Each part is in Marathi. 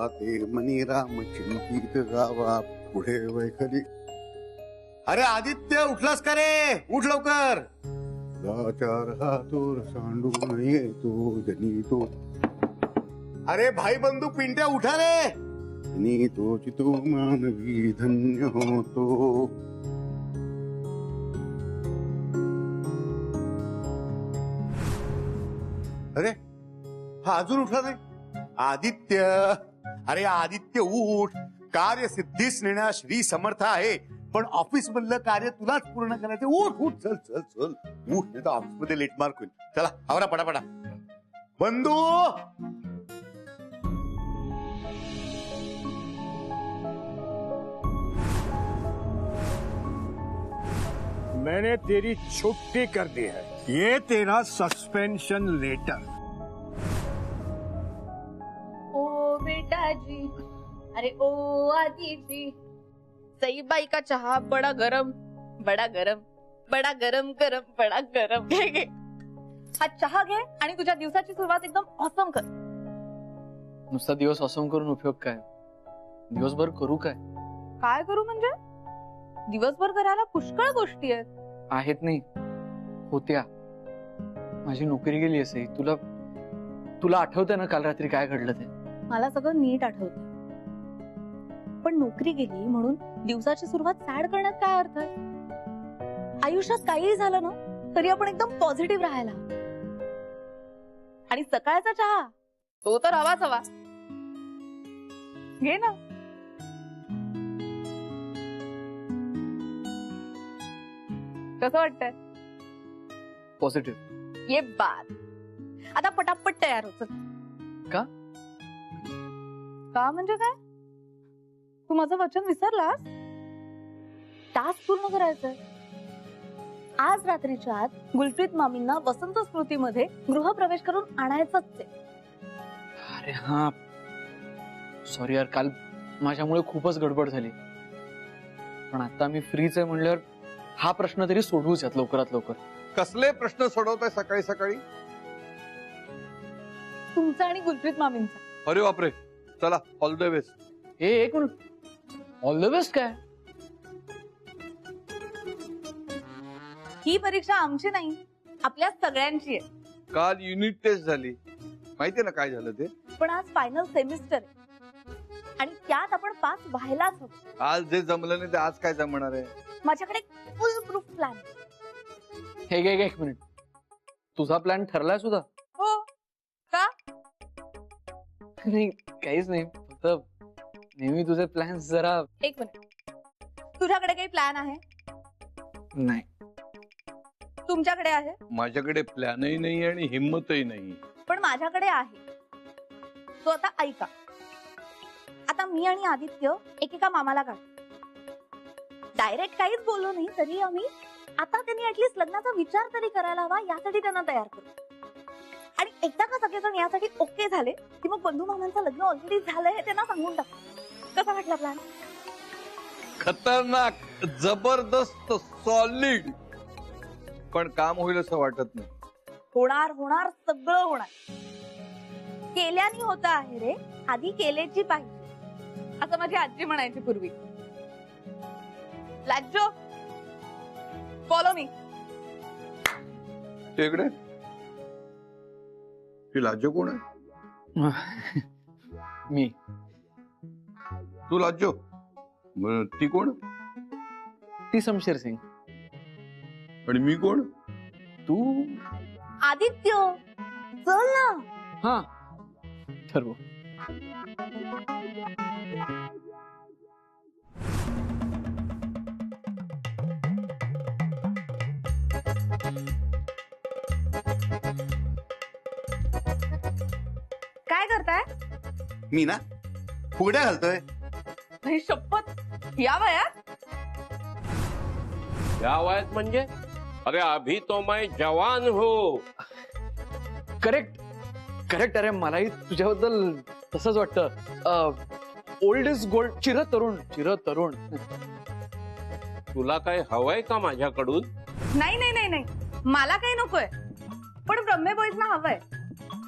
पाहते मनी राम चिंतित गावा पुढे वैखरी. अरे आदित्य, उठलास का रे? उठ लवकर. लाचार हातूर सांडून येतो जनी तो. अरे भाई बंधू पिंट्या, उठा रे. जनी तोची तो मानवी धन्य होतो. अरे हा अजून उठला नाही. आदित्य, अरे आदित्य उठ. कार्य सिद्धीस नेण्यास श्री समर्थ आहे, पण ऑफिस मधलं कार्य तुलाच पूर्ण करायचं. उठ उठ, चल चल चल उठ, नाही तर ऑफिस मध्ये लेट मार्क होईल. चला आवरा पटापटा. बंधू, मैंने तेरी छुट्टी कर दी है. ये तेरा सस्पेंशन लेटर. ओ बेटा जी, अरे ओ आदि जी. सई बाई का चहा बड़ा गरम, बड़ा गरम, बड़ा गरम गरम, बड़ा गरम. घे घे, हा चहा घे आणि तुझ्या दिवसाची सुरुवात एकदम ऑसम कर. नुसता दिवस ऑसम करून उपयोग काय? दिवसभर करू काय? काय करू म्हणजे? दिवसभर करायला पुष्कळ गोष्टी आहेत. आहेत नाही, होत्या. माझी नोकरी गेली असे. तुला तुला आठवतंय ना काल रात्री काय घडलं ते? मला सगळं नीट आठवतं, पण नोकरी गेली म्हणून दिवसाची सुरुवात सॅड करण्यात काय अर्थ आहे? आयुष्यात काहीही झालं ना तरी आपण एकदम पॉझिटिव्ह राहायला. आणि सकाळचा चहा तो तर हवाच हवा. घे ना. कसं वाटतंय? पॉझिटिव्ह. ये बात. आता पटापट तयार होत. का? का म्हणजे काय? तू माझं वचन विसरलास? टास्क पूर्ण करायचंय. आज रात्रीच्या आत गुलप्रीत मामींना वसंत स्मृतीमध्ये गृहप्रवेश करून आणायचंच आहे. अरे हा, सॉरी यार, काल माझ्यामुळे खूपच गडबड झाली. पण आता मी फ्रीच आहे म्हणल्यावर हा प्रश्न तरी सोडवूच यात लवकरात लवकर. कसले प्रश्न सोडवताय सकाळी सकाळी? तुमचा आणि गुलप्रीत मामींचा. अरे बापरे, चला ऑल द बेस्ट. एक मिनिट, ऑल द बेस्ट काय? ही परीक्षा आमची नाही, आपल्या सगळ्यांची आहे. काल युनिट टेस्ट झाली, माहितीये ना काय झालं ते? पण आज फायनल सेमिस्टर आहे आणि त्यात आपण पास व्हायलाच हवं. आज जे जमलं नाही ते आज काय जमणार आहे? माझ्याकडे फुल प्रूफ प्लॅन. हे घे एक मिनिट, तुझा प्लॅन ठरलाय सुद्धा? हो का? नाही काहीच नाही, फक्त नेहमी तुझे प्लॅन जरा. एक मिनिट, तुझ्याकडे काही प्लॅन आहे? नाही. तुमच्याकडे आहे? माझ्याकडे प्लॅनही नाही आणि हिंमतही नाही. पण माझ्याकडे आहे. तो आता ऐका. आता मी आणि आदित्य एकेका मामाला काढतो. डायरेक्ट काहीच बोललो नाही तरी आम्ही आता त्यांनी ऍटलीस्ट लग्नाचा विचार तरी करायला हवा यासाठी त्यांना तयार करू. आणि एकदा का सगळेजण यासाठी ओके झाले की मग बंधू मामांचं लग्न ऑलरेडी झालंय हे त्यांना सांगून टाकू. कसा वाटला प्लॅन? खतरनाक, जबरदस्त, सॉलिड. पण काम होईल असं वाटत नाही. होणार होणार, सगळं होणार. केल्याने होतं आहे रे, आधी केलेची पाहिजे, असं माझी आजी म्हणायची पूर्वी. लाज्जो, फॉलो मी. इकडे ती लाज्जो कोण आहे? मी. तू लाज्जो? ती कोण? ती शमशेर सिंग. आणि मी कोण? तू आदित्य. चल ना. हा, ठरवू. काय करताय? मी ना फुगड्या घालतोय. नाही शपथ, या वयात? या वयात म्हणजे? अरे अभी तो मैं जवान हो. Correct correct. अरे मलाही तुझ्याबद्दल तसंच वाटतं. Old is gold. चिर तरुण, चिर तरुण. तुला काय हवंय का माझ्याकडून? नाही नाही नाही नाही, मला काही नकोय, पण ब्रह्मे बॉईज ना हवंय.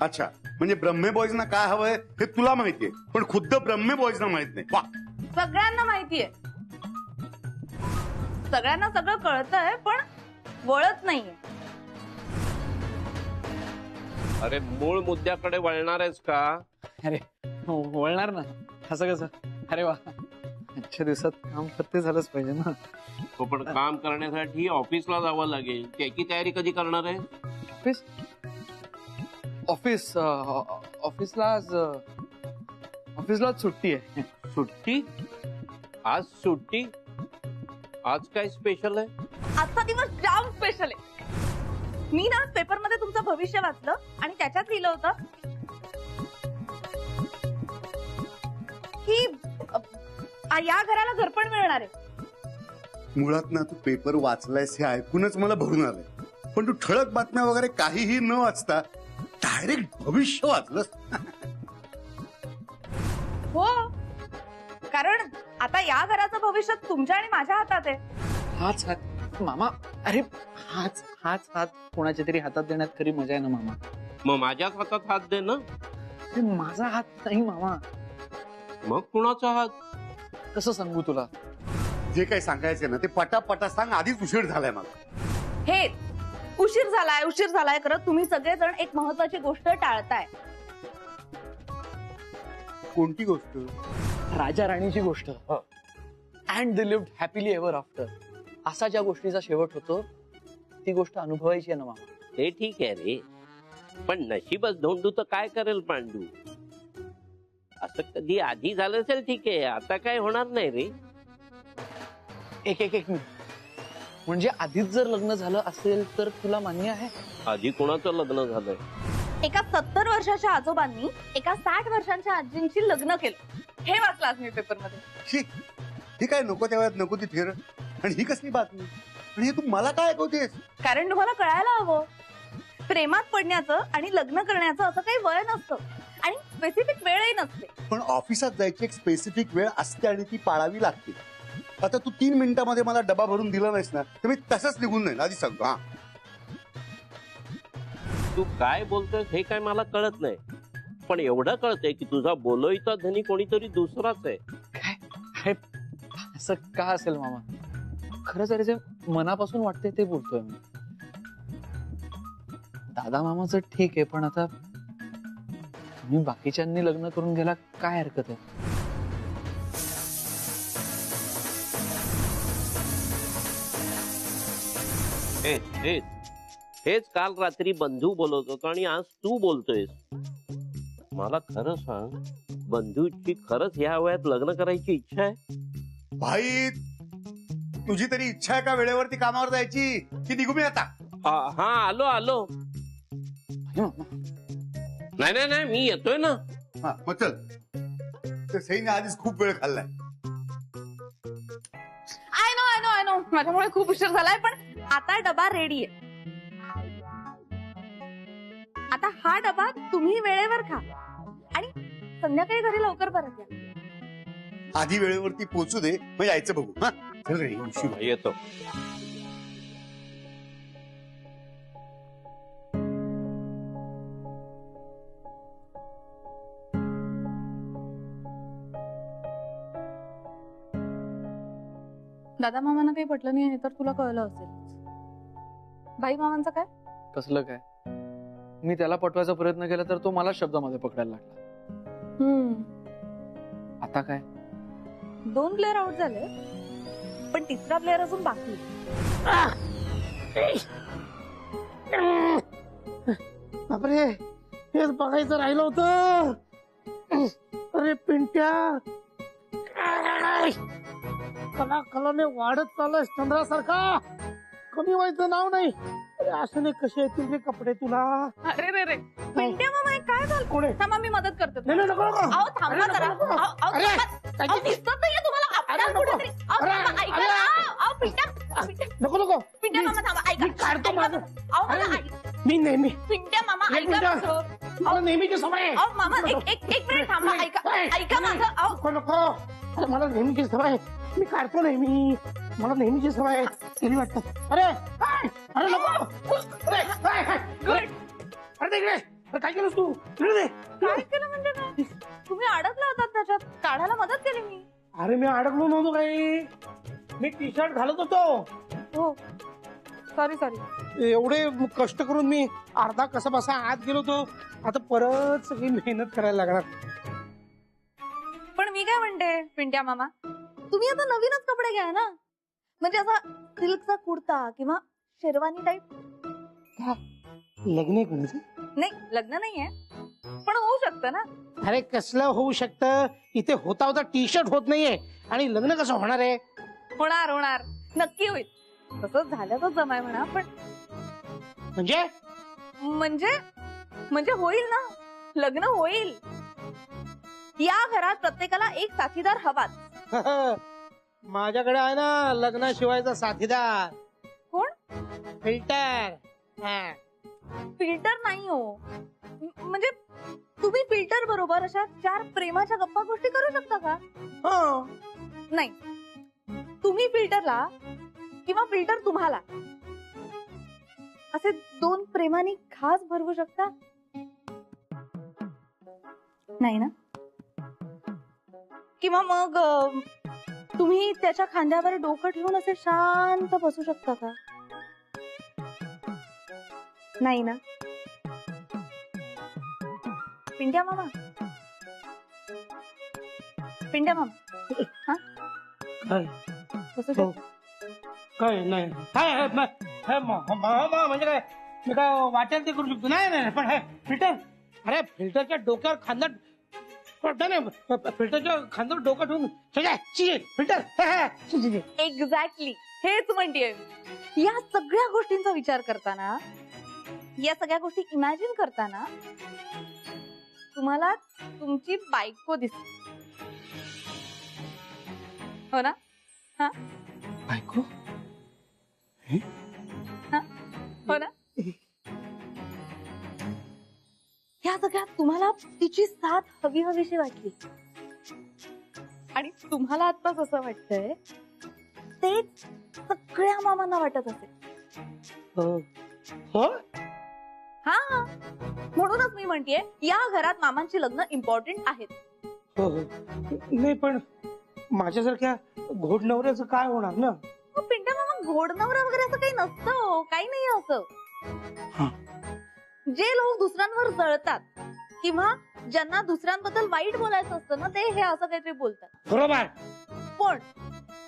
अच्छा, म्हणजे ब्रह्मे बॉईजना काय हवंय हे तुला माहितीये, पण खुद्द ब्रह्मे बॉईजना माहित नाही. वा, सगळ्यांना माहितीये, सगळ्यांना सगळं कळतंय, पण वळत नाहीये. अरे मूळ मुद्द्याकडे वळणार आहेस का? अरे वळणार ना, असं कसं? अरे वा, आजच्या दिवसात काम फक्त झालंच पाहिजे ना. हो, पण काम करण्यासाठी ऑफिसला जावं लागेल. त्याची तयारी कधी करणार आहे? ऑफिस ऑफिस ऑफिसला सुट्टी आहे. सुट्टी? आज सुट्टी? आज काय स्पेशल आहे? आजचा दिवस जाम स्पेशल आहे. मी ना पेपर मध्ये तुमचं भविष्य वाचलं आणि त्याच्यात लिहिलं होतं की या घराला घरपण मिळणार आहे. मुळात ना तू पेपर वाचलायस हे ऐकूनच मला भरून आलंय, पण तू ठळक बातम्या वगैरे काहीही न वाचता डायरेक्ट भविष्य वाचलंस. हो, कारण आता या घराचं भविष्य तुमच्या आणि माझ्या हातात आहे. हाच हात मामा, अरे हाच हात कोणाच्या तरी हातात देण्यात खरी मजा आहे ना मामा. मग माझ्याच हातात हात दे ना. ते माझा हात नाही मामा. मग कुणाचा हात? कसं सांगू तुला? जे काही सांगायचं ना ते पटापटा सांग, आधीच उशीर झालाय मला. हे उशीर झालाय करत तुम्ही सगळेजण एक महत्वाची गोष्ट टाळताय. कोणती गोष्ट? राजा राणीची गोष्ट. And they lived happily ever after. असा ज्या गोष्टीचा शेवट होतो ती गोष्ट अनुभवायची आहे ना मामा. ते ठीक आहे रे, पण नशीबच धोंडू तर काय करेल पांडू. असं कधी आधी झालं असेल ठीक आहे, आता काय होणार नाही रे. एक मिनिट, म्हणजे आधीच जर लग्न झालं असेल तर तुला मान्य आहे? आधी कोणाचं लग्न झालंय? एका 70 वर्षाच्या आजोबांनी एका 60 वर्षांच्या आजींची लग्न केलं. हे वाचलं आज मी पेपर मध्ये. शी, ही काय नको त्या वेळात नको ती थेर, आणि ही कसली बातमी, आणि हे तू मला काय ऐकवतेस? कारण तुम्हाला कळायला हवं, प्रेमात पडण्याचं आणि लग्न करण्याचं असं काही वय नसतं आणि स्पेसिफिक वेळही नसते. पण ऑफिसात जायची एक स्पेसिफिक वेळ असते आणि ती पाळावी लागते. आता तू 3 मिनिटांमध्ये मला डबा भरून दिला नाहीस ना, तर मी तसंच निघून नाही आधी सांगतो. हा, तू काय बोलतोयस हे काय मला कळत नाही, पण एवढं कळतंय की तुझा बोलोईचा धनी कोणीतरी दुसराच आहे. काय? अरे असं का असेल मामा? खरंच अरे जे मनापासून वाटते ते बोलतोय मी. दादा मामाचं ठीक आहे, पण आता मी बाकीच्यांनी लग्न करून गेला काय हरकत आहे? हेच काल रात्री बंधू बोलत होता आणि आज तू बोलतोयस. मला खरं सांग, बंधूची खरंच ह्या वयात लग्न करायची इच्छा आहे? भाई तुझी तरी इच्छा आहे का वेळेवरती कामावर जायची, की निघू मी आता? हा आलो. नाही मी येतोय ना. हा मग चल. तर सईने आधीच खूप वेळ खाल्लाय. आय नो माझ्यामुळे खूप उशीर झालाय, पण आता डबा रेडी आहे. आता हा डबा तुम्ही वेळेवर खा आणि संध्याकाळी घरी लवकर परत या. आधी वेळेवरती पोहोचू दे, मग यायचं बघू. हा चल रे, उशीर होईल. येतो. दादा मामांना काही पटलं नाही हे तर तुला कळलं असेल. बाई मामांचं काय? कसलं काय? मी त्याला पटवायचा प्रयत्न केला तर तो मला शब्दामध्ये पकडायला लागला. आता काय? 2 प्लेअर आउट झाले, पण तिसरा प्लेअर अजून बाकी आहे. बापरे, हेच बघायचं राहिलं होतं. अरे पिंट्या, कलाने वाढत चाललाय चंद्रासारखा. कमी व्हायचं नाव नाही. अरे अशाने कसे येतील रे कपडे तुला? अरे रे पिंट्या मामा हे काय झालं? कोण आहे? थांबा मी मदत करते. नाही नको नको. अहो थांबा अरे, जरा. नको, नको. अहो, अरे, थांबा. अहो, दिसत नाहीये तुम्हाला आपल्या अरे, नको. कुठेतरी. अहो, अरे, थांबा, ऐका अरे. ना. अहो, पिंट्या नको नको. पिंट्या मामा थांबा, ऐका. मी काढतो ऐका. माझं. अहो, अरे, मला ऐका. मी नेहमी पिंट्या मामा एक ऐका मिनिट. माझं. मला नेहमीची सवय आहे. अहो मामा एक मिनिट थांबा, ऐका. ऐका माझं. अहो नको नको. अरे मला नेहमीची सवय आहे. मी काढतो नेहमी. मला नेहमीची सवय आहे. तरी वाटतं. अरे नको. अरे, अरे, तिकडे अरे काय केलंस तू? इकडे दे. काय केलं म्हणजे काय? तुम्ही अडकला होतात त्याच्यात, काढायला मदत केली मी. अरे मी अडकलो नव्हतो काही, मी टी शर्ट घालत होतो. हो सॉरी. एवढे कष्ट करून मी अर्धा कसा बसा आत गेलो होतो. आता परत सगळी मेहनत करायला लागणार. पण मी काय म्हणते पिंट्या मामा, तुम्ही आता नवीनच कपडे घ्या ना, म्हणजे असा सिल्कचा कुर्ता किंवा शेरवानी टाईप. लग्न आहे कोणाचं? नाही लग्न नाहीये, पण होऊ शकतं ना. अरे कसलं होऊ शकतं? इथे होता होता टी शर्ट होत नाहीये आणि लग्न कसं होणार आहे? होणार नक्की होईल. तसंच झालं तर जमाय म्हणा, पण म्हणजे म्हणजे होईल ना, लग्न होईल. या घरात प्रत्येकाला एक साथीदार हवाच. माझ्याकडे आहे ना लग्नाशिवायचा साथीदार. कोण? फिल्टर. फिल्टर नाही हो, म्हणजे तुम्ही फिल्टर बरोबर अशा 4 प्रेमाच्या गप्पा गोष्टी करू शकता का? हो. नाही, तुम्ही फिल्टरला किंवा फिल्टर तुम्हाला असे 2 प्रेमाने खास भरवू शकता? नाही ना. किंवा मग तुम्ही त्याच्या खांद्यावर डोकं ठेवून असे शांत बसू शकता का? नाही ना. पिंट्या मामा हा काय? बसू शकता? काय नाही काय म्हणजे काय मी काय वाटेल ते करू शकतो? नाही पण हे फिल्टर, अरे फिल्टरच्या डोक्यावर खांदा फिल्टरच्या खांद्यावर डोकं ठेवून फिल्टर. एक्झॅक्टली हेच म्हणतेय. या सगळ्या गोष्टींचा विचार करताना, या सगळ्या गोष्टी इमॅजिन करताना तुम्हाला तुमची बायको दिसते, हो ना? हा बायको? हो ना? ह्या सगळ्यात तुम्हाला तिची साथ हवी हवीशी वाटली आणि तुम्हाला आत्ताच असं वाटतंय तेच सगळ्या मामांना वाटत असेल. हो. हा म्हणूनच मी म्हणतेय या घरात मामांची लग्न इम्पॉर्टंट आहेत. हो नाही पण माझ्यासारख्या घोडनवऱ्याचं काय होणार ना? पिंट्या मामा घोडनवरा वगैरे असं काही नसतं, काही नाही असं. जे लोक दुसऱ्यांवर जळतात किंवा ज्यांना दुसऱ्यांबद्दल वाईट बोलायचं असतं ना, ते हे असं काहीतरी बोलतात. बरोबर. पण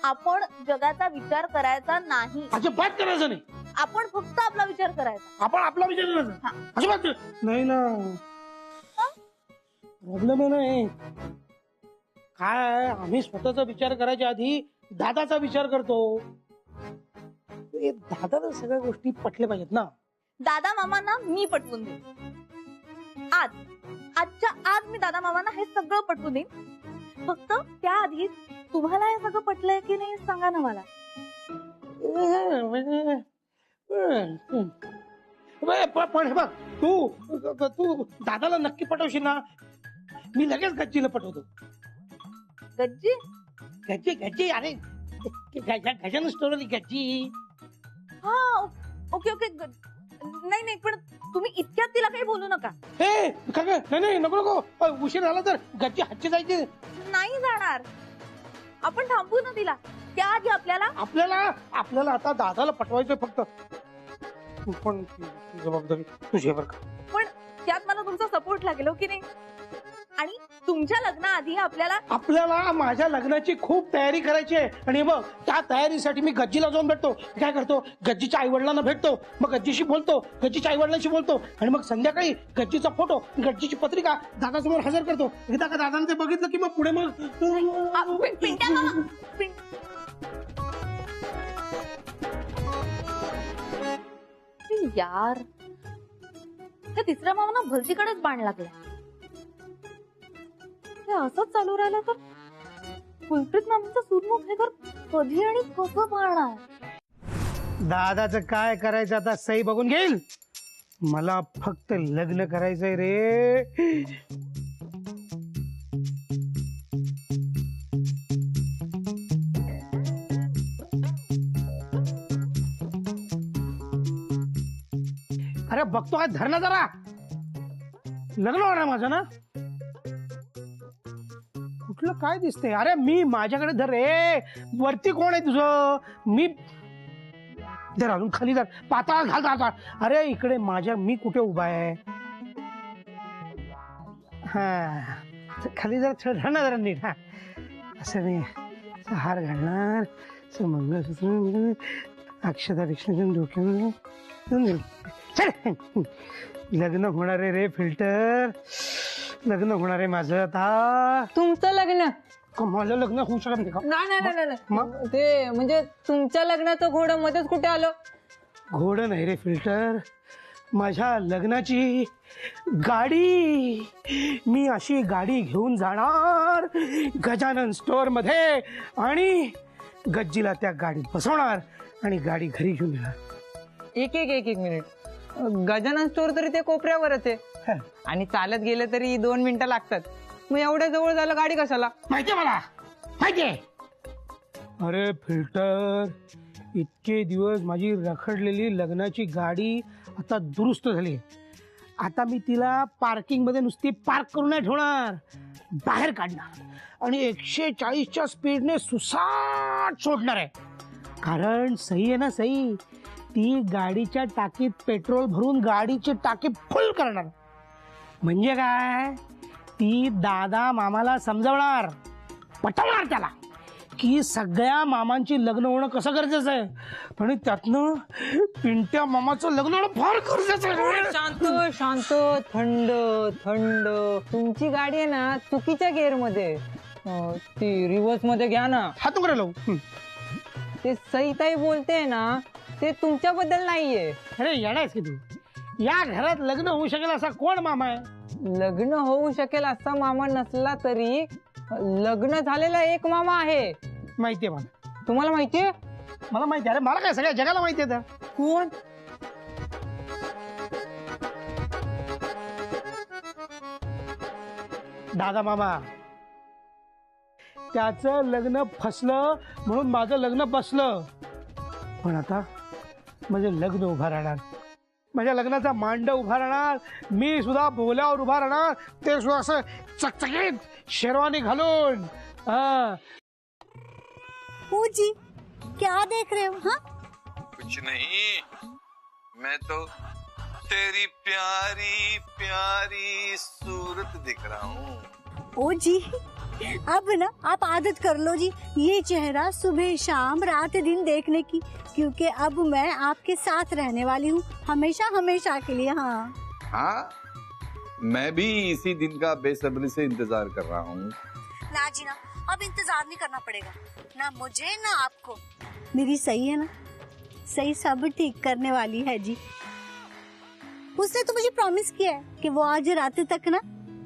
आपण जगाचा विचार करायचा नाही. अजिबात करायचं नाही. आपण फक्त आपला विचार करायचा. आपण आपला विचार करायचा. अजिबात नाही ना. प्रॉब्लेम नाही काय, आम्ही स्वतःचा विचार करायच्या आधी दादाचा विचार करतो. दादाला सगळ्या गोष्टी पटल्या पाहिजेत ना. दादा मामांना मी पटवून देईन. आजच्या आज मी दादा मामांना हे सगळं पटवून देईन. फक्त त्याआधी तुम्हाला हे सगळं पटलंय की नाही सांगा ना मला. पण हे बघ, तू दादाला नक्की पटवशील ना? मी लगेच गच्चीला पटवतो. गज्जी गज्जी गज्जी अरे गजानन स्टोरी गज्जी. हा ओके नाही पण तुम्ही इतक्यात तिला काही बोलू नका. नाही नको उशीर झाला तर गच्ची हातची जायची. नाही जाणार, आपण थांबू ना तिला. त्याआधी आपल्याला आता दादाला पटवायचंय फक्त. पण जबाबदारी तुझी बरं का. पण त्यात मला तुमचा सपोर्ट लागेल हो की नाही. आणि तुमच्या लग्नाआधी आपल्याला माझ्या लग्नाची खूप तयारी करायची आहे. आणि बघ त्या तयारीसाठी मी गज्जीला जाऊन भेटतो. काय करतो, गज्जीच्या आई वडिलांना भेटतो, मग गज्जीशी बोलतो, गज्जीच्या आई वडिलांशी बोलतो आणि मग संध्याकाळी गज्जीचा फोटो, गज्जीची पत्रिका दादासमोर हजर करतो. एकदा का दादाने ते बघितलं की मग पुढे मग यार त्या तिसऱ्या मामांना भलतीकडेच बाण लागला. असंच चालू राहिलं तर कुलप्रीत मामांचा सूरमुख हे घर कधी आणि कसं पाळणार? दादाचं काय करायचं आता सही बघून घेईल. मला फक्त लग्न करायचंय रे. अरे बघतो काय धरणं जरा. लग्न होणार माझं ना? कुठलं काय दिसतंय? अरे मी माझ्याकडे धर रे. वरती कोण आहे तुझं? मी धर, अजून खाली धर, पाताळ घाल आता. अरे इकडे माझ्या, मी कुठे उभा आहे? हा खाली जरा धर ना जरा नीट. हा असं नाही, हार घालणार, मंगळसूत्र, अक्षता डिक्शनरी डोक्यावर. लग्न होणार आहे रे फिल्टर, लग्न होणार आहे माझं आता. तुमचं लग्न? माझं लग्न होऊ शकत नाही का? नाही ते म्हणजे तुमच्या लग्नाचं घोडं मध्येच कुठे आलं? घोडं नाही रे फिल्टर, माझ्या लग्नाची गाडी. मी अशी गाडी घेऊन जाणार गजानन स्टोअर मध्ये आणि गज्जीला त्या गाडीत बसवणार आणि गाडी घरी घेऊन येणार. एक मिनिट. गजानन स्टोअर तरी ते कोपऱ्यावरच आहे आणि चालत गेलं तरी 2 मिनिटं लागतात. मग एवढ्या जवळ झालं गाडी कशाला? माहितीये मला, माहितीये. अरे फिल्टर, इतके दिवस माझी रखडलेली लग्नाची गाडी आता दुरुस्त झाली. आता मी तिला पार्किंग मध्ये नुसती पार्क करून नाही ठेवणार, बाहेर काढणार आणि 140च्या स्पीडने सुसाट सोडणार आहे. कारण सही आहे ना, सही. ती गाडीच्या टाकीत पेट्रोल भरून गाडीची टाकी फुल करणार. म्हणजे काय, ती दादा मामाला समजवणार, पटवणार त्याला की सगळ्या मामांची लग्न होणं कसं गरजेचं आहे, पण त्यातनं पिंट्या मामाचं लग्न होणं फार गरजेचं आहे. शांत शांत, थंड थंड. तुमची गाडी आहे ना चुकीच्या गेअर मध्ये, ती रिव्हर्स मध्ये घ्या ना. हातून करायला ते सईताई बोलते ना ते तुमच्याबद्दल नाहीये. अरे येणारच की तू. या घरात लग्न होऊ शकेल असा कोण मामा आहे? लग्न होऊ शकेल असा मामा नसला तरी लग्न झालेला एक मामा आहे. माहितीये मला. तुम्हाला माहितीये? मला माहिती आहे. अरे मला काय, सगळ्या जगाला माहिती आहे. कोण? दादा मामा. त्याचं लग्न फसलं म्हणून माझं लग्न बसलं, पण आता माझं लग्न उभा राहणार. माझ्या लग्नाचा मांड उभा राहणार. मी सुद्धा बोल्यावर उभा राहणार, ते सुद्धा असं चकचकीत शेरवानी घालून. हो जी, क्या देख रहे हो? हाँ कुछ नहीं, मैं तो तेरी प्यारी प्यारी सूरत दिख रहा हूँ. ओ जी, अब ना आप आदत कर लो जी ये चेहरा सुबह शाम रात दिन देखने की, क्योंकि अब मैं आपके साथ रहने वाली हूँ हमेशा हमेशा के लिए. हाँ हाँ, मैं भी इसी दिन का बेसब्री से इंतजार कर रहा हूँ. ना जी ना, अब इंतजार नहीं करना पड़ेगा, ना मुझे ना आपको. मेरी सही है ना, सही सब ठीक करने वाली है जी. उसने तो मुझे प्रॉमिस किया है कि वो आज रात तक ना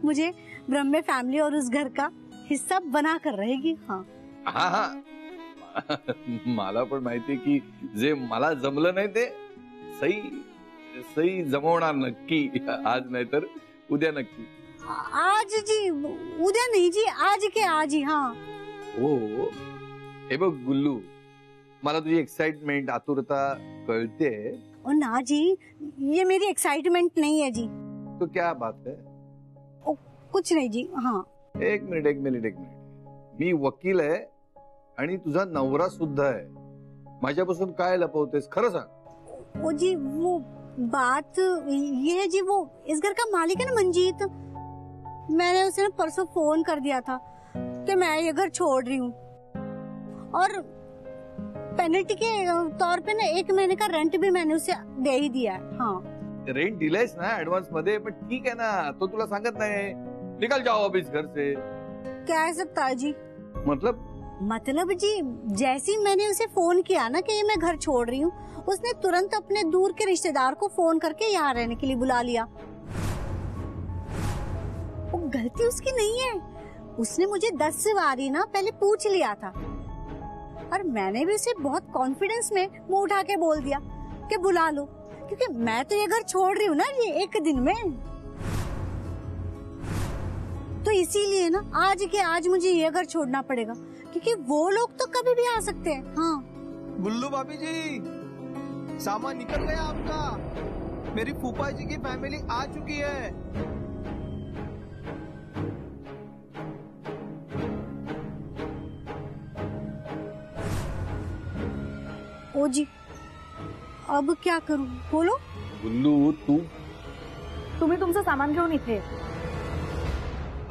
मुझे ब्रह्मे फैमिली और उस घर का हिस्सा बना कर रहेगी. हाँ हा हा, मला पण माहिती की जे मला जमलं नाही ते सई सई जमवणार नक्की. आज नाही तर उद्या नक्की. आज जी, उद्या नहीं जी, आज के आज ही. हाँ हो, हे बघ गुल्लू, मला तुझी एक्साइटमेंट आतुरता कळते. और ना जी, ये मेरी एक्साइटमेंट नहीं है जी. तो क्या बात है? कुछ नहीं जी. हाँ एक मिनिट. मी वकील आहे आणि तुझा नवरा सुद्धा आहे. माझ्यापासून काय लपवतेस, खरं सांग. ओ जी, वो बात ये है जी, वो इस घर का मालिक है ना मंजीत. मैंने उसे ना परसों फोन कर दिया था कि मैं ये घर छोड़ रही हूँ, और पेनल्टी के तौर पे ना 1 महीने का रेंट भी मैंने उसे दे ही दिया है. हाँ रेंट दिलायस ना ऍडव्हान्स मध्ये, पण ठीक आहे ना, तो तुला सांगत नाही निकल जाओ अब इस घर से. क्या सकता है जी? मतलब जी, जैसे ही मैंने उसे फोन किया ना कि ये मैं घर छोड़ रही हूँ, उसने तुरंत अपने दूर के रिश्तेदार को फोन करके यहाँ रहने के लिए बुला लिया. वो गलती उसकी नहीं है, उसने मुझे 10 बारी ना पहले पूछ लिया था, और मैंने भी उसे बहुत कॉन्फिडेंस में मुंह उठा के बोल दिया कि बुला लो, क्योंकि मैं तो ये घर छोड़ रही हूँ ना ये 1 दिन में. तो इसीलिए ना आज के आज मुझे ये घर छोड़ना पड़ेगा, क्योंकि वो लोग तो कभी भी आ सकते हैं. हाँ गुल्लू भाभी जी, सामान निकल गया आपका. मेरी फूफा जी की फैमिली आ चुकी है. ओ जी, अब क्या करूं? बोलो. गुल्लू तू तुम्ही तुमचं सामान घेऊन इथे.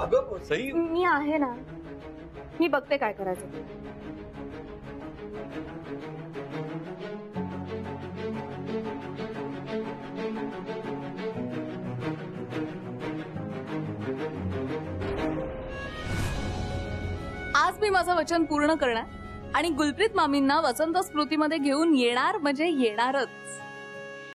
अगं सई मी आहे ना, मी बघते काय करायचं. आज मी माझं वचन पूर्ण करणार आणि गुलप्रीत मामींना वसंत स्मृतीमध्ये घेऊन येणार म्हणजे येणारच.